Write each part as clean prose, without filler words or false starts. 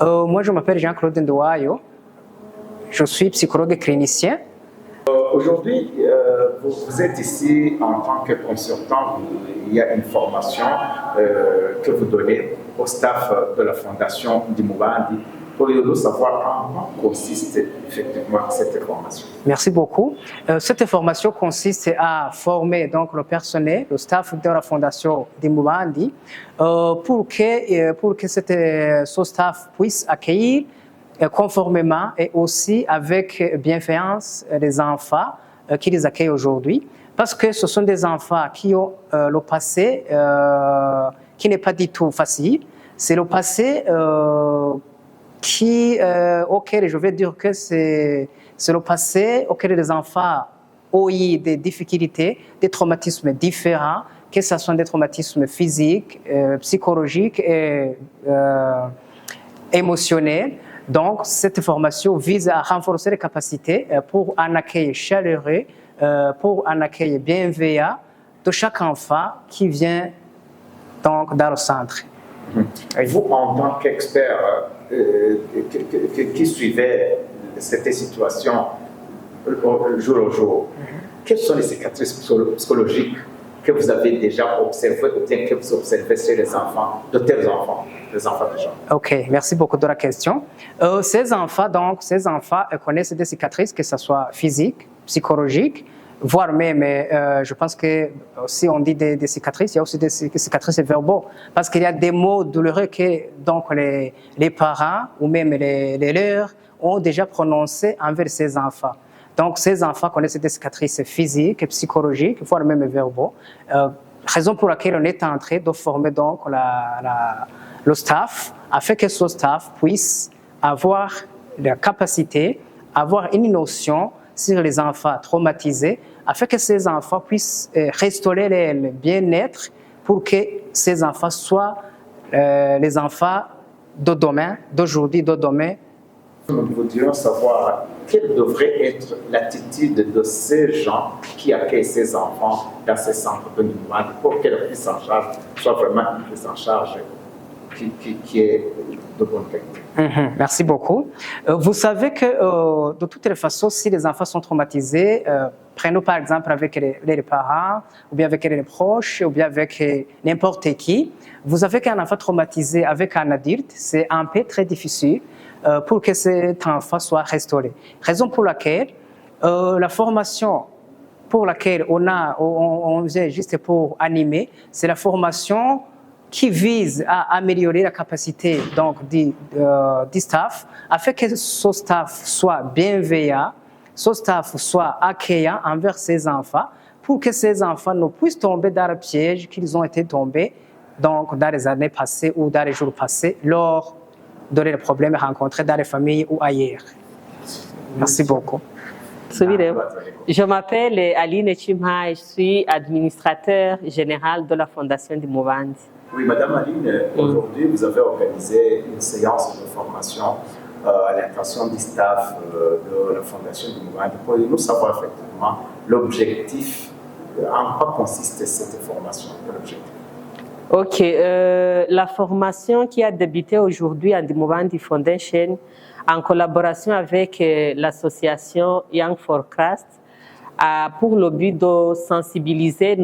Moi, je m'appelle Jean-Claude Ndouayo. Je suis psychologue clinicien. Aujourd'hui, vous êtes ici en tant que consultant. Il y a une formation que vous donnez au staff de la Fondation Dimubandi. Pourriez-vous savoir en quoi consiste effectivement cette formation? Merci beaucoup. Cette formation consiste à former donc le personnel, le staff de la Fondation Dimubandi pour que ce staff puisse accueillir conformément et aussi avec bienveillance les enfants qui les accueillent aujourd'hui. Parce que ce sont des enfants qui ont le passé qui n'est pas du tout facile. C'est le passé auquel je vais dire que c'est le passé auquel les enfants ont eu des difficultés, des traumatismes différents, que ce soit des traumatismes physiques, psychologiques et émotionnels. Donc, cette formation vise à renforcer les capacités pour un accueil chaleureux, pour un accueil bienveillant de chaque enfant qui vient donc dans le centre. Vous, en tant qu'expert qui suivait cette situation jour au jour, quelles sont les cicatrices psychologiques que vous avez déjà observées ou bien que vous observez chez les enfants, de tels enfants, les enfants de gens? Ok, merci beaucoup de la question. Ces enfants connaissent des cicatrices, que ce soit physiques, psychologiques, voire même, je pense que si on dit des cicatrices, il y a aussi des cicatrices verbaux, parce qu'il y a des mots douloureux que donc les parents ou même les leurs ont déjà prononcés envers ces enfants. Donc ces enfants connaissent des cicatrices physiques, psychologiques, voire même verbaux. Raison pour laquelle on est en train de former donc le staff, afin que ce staff puisse avoir la capacité, avoir une notion sur les enfants traumatisés, afin que ces enfants puissent restaurer le bien-être pour que ces enfants soient les enfants de demain, d'aujourd'hui, de demain. Nous voudrions savoir quelle devrait être l'attitude de ces gens qui accueillent ces enfants dans ces centres de Dimubandi pour que la prise en charge soit vraiment une prise en charge qui est de bonne qualité. Merci beaucoup. Vous savez que de toutes les façons, si les enfants sont traumatisés, prenons par exemple avec les parents, ou bien avec les proches, ou bien avec n'importe qui, vous savez qu'un enfant traumatisé avec un adulte, c'est un peu très difficile pour que cet enfant soit restauré. Raison pour laquelle la formation pour laquelle on vient juste pour animer, c'est la formation qui vise à améliorer la capacité donc, du staff, afin que ce staff soit bienveillant, ce staff soit accueillant envers ses enfants, pour que ces enfants ne puissent tomber dans le piège qu'ils ont été tombés donc, dans les années passées ou dans les jours passés, lors de les problèmes rencontrés dans les familles ou ailleurs. Merci beaucoup. Je m'appelle Aline Chimha, je suis administrateur général de la Fondation Dimubandi. Oui, Madame Aline, aujourd'hui, vous avez organisé une séance de formation à l'intention du staff de la Fondation Dimubandi. Pourriez-vous savoir effectivement l'objectif, en quoi consiste cette formation, l'objectif? Ok, la formation qui a débuté aujourd'hui à Dimubandi Foundation, en collaboration avec l'association Young for Christ, a pour le but de sensibiliser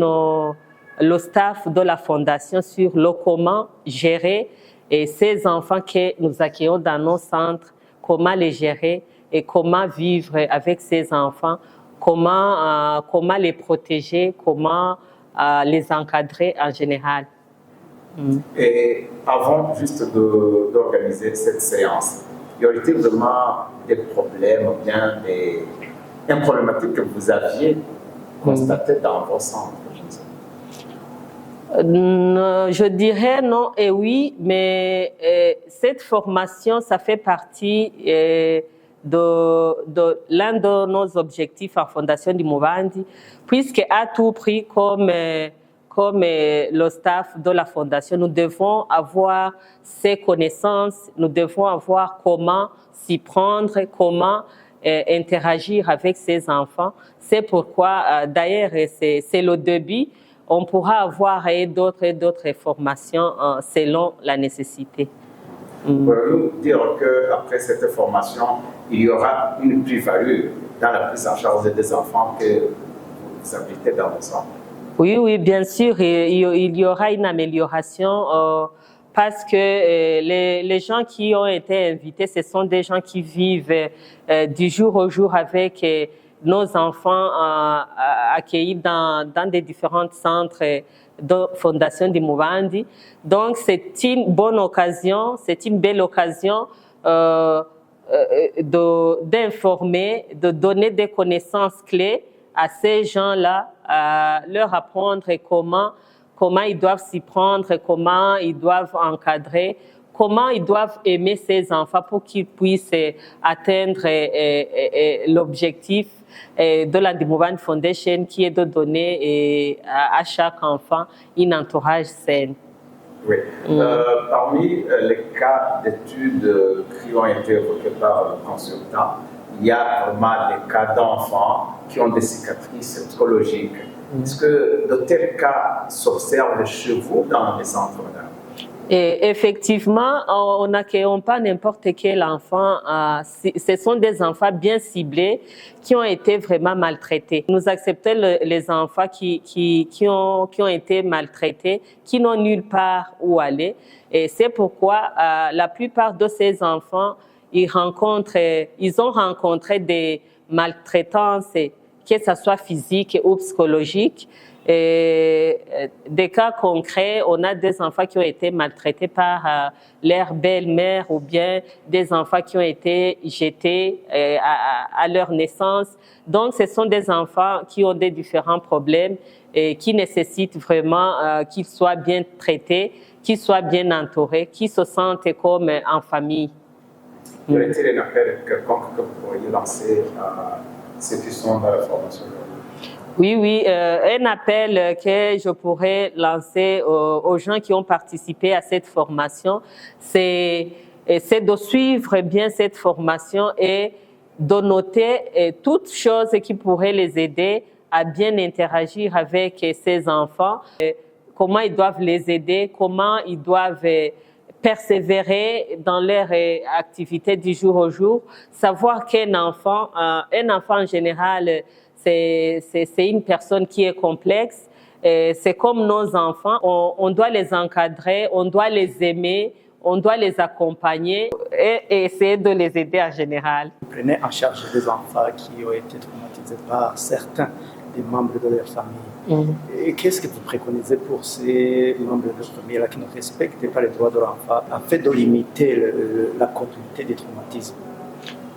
le staff de la Fondation sur le comment gérer ces enfants que nous accueillons dans nos centres, comment les gérer et comment vivre avec ces enfants, comment les protéger, comment les encadrer en général. Et avant juste d'organiser cette séance, y aurait-il vraiment des problèmes ou bien une problématique que vous aviez constatée dans vos centres? Je dirais non et oui, mais cette formation, ça fait partie de l'un de nos objectifs en Fondation Dimubandi, puisque à tout prix, comme le staff de la Fondation, nous devons avoir ces connaissances, nous devons avoir comment s'y prendre, comment interagir avec ces enfants. C'est pourquoi, d'ailleurs, c'est le début. On pourra avoir d'autres formations selon la nécessité. Pouvez-vous dire qu'après cette formation, il y aura une plus-value dans la prise en charge des enfants que vous habitez dans vos centres? Oui, oui, bien sûr, il y aura une amélioration parce que les gens qui ont été invités, ce sont des gens qui vivent du jour au jour avec nos enfants accueillis dans des différents centres de Fondation Dimubandi. Donc, c'est une bonne occasion, c'est une belle occasion d'informer, de donner des connaissances clés à ces gens-là, leur apprendre comment ils doivent s'y prendre, comment ils doivent encadrer, comment ils doivent aimer ces enfants pour qu'ils puissent atteindre l'objectif de la Dimubandi Foundation qui est de donner à chaque enfant un entourage sain. Oui. Parmi les cas d'études qui ont été évoqués par le consultant, il y a vraiment des cas d'enfants qui ont des cicatrices psychologiques. Est-ce que de tels cas s'observent chez vous dans les centres? Et effectivement, on n'accueille pas n'importe quel enfant. Ce sont des enfants bien ciblés qui ont été vraiment maltraités. Nous acceptons les enfants qui ont été maltraités, qui n'ont nulle part où aller. Et c'est pourquoi la plupart de ces enfants, ils ont rencontré des maltraitances, que ce soit physique ou psychologique. Et des cas concrets, on a des enfants qui ont été maltraités par leur belle-mère ou bien des enfants qui ont été jetés à leur naissance. Donc, ce sont des enfants qui ont des différents problèmes et qui nécessitent vraiment qu'ils soient bien traités, qu'ils soient bien entourés, qu'ils se sentent comme en famille. Y aurait-il un appel quelconque que vous pourriez lancer à ceux qui sont dans la formation? Oui, un appel que je pourrais lancer aux gens qui ont participé à cette formation, c'est de suivre bien cette formation et de noter toutes choses qui pourraient les aider à bien interagir avec ces enfants, comment ils doivent les aider, comment ils doivent persévérer dans leur activité du jour au jour, savoir qu'un enfant en général, c'est une personne qui est complexe. C'est comme nos enfants, on doit les encadrer, on doit les aimer, on doit les accompagner et essayer de les aider en général. Vous prenez en charge des enfants qui ont été traumatisés par certains des membres de leur famille. Et qu'est-ce que vous préconisez pour ces membres de leur famille-là qui ne respectent pas les droits de l'enfant afin de limiter la continuité des traumatismes?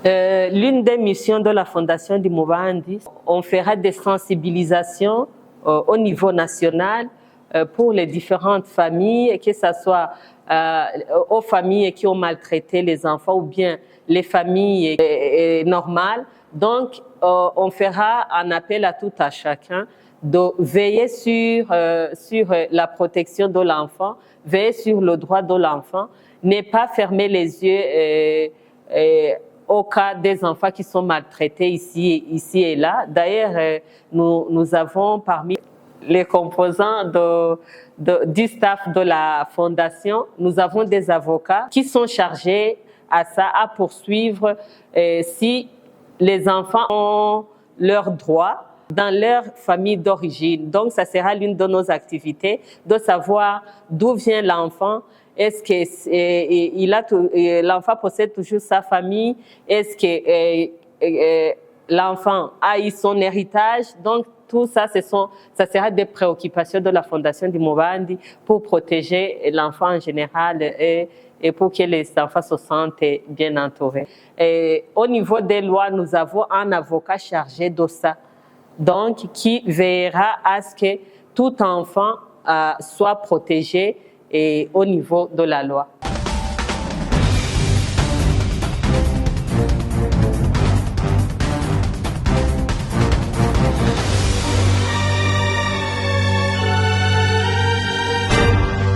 L'une des missions de la Fondation Dimubandi, on fera des sensibilisations au niveau national pour les différentes familles, que ce soit aux familles qui ont maltraité les enfants ou bien les familles normales. Donc, on fera un appel à tout à chacun de veiller sur la protection de l'enfant, veiller sur le droit de l'enfant, ne pas fermer les yeux au cas des enfants qui sont maltraités ici et là. D'ailleurs, nous avons parmi les composants du staff de la Fondation, nous avons des avocats qui sont chargés à poursuivre si les enfants ont leurs droits dans leur famille d'origine. Donc, ça sera l'une de nos activités de savoir d'où vient l'enfant. Est-ce que l'enfant possède toujours sa famille? Est-ce que l'enfant a eu son héritage? Donc, tout ça, ça sera des préoccupations de la Fondation Dimubandi pour protéger l'enfant en général et pour que les enfants se sentent bien entourés. Et au niveau des lois, nous avons un avocat chargé de ça, donc qui veillera à ce que tout enfant soit protégé et au niveau de la loi.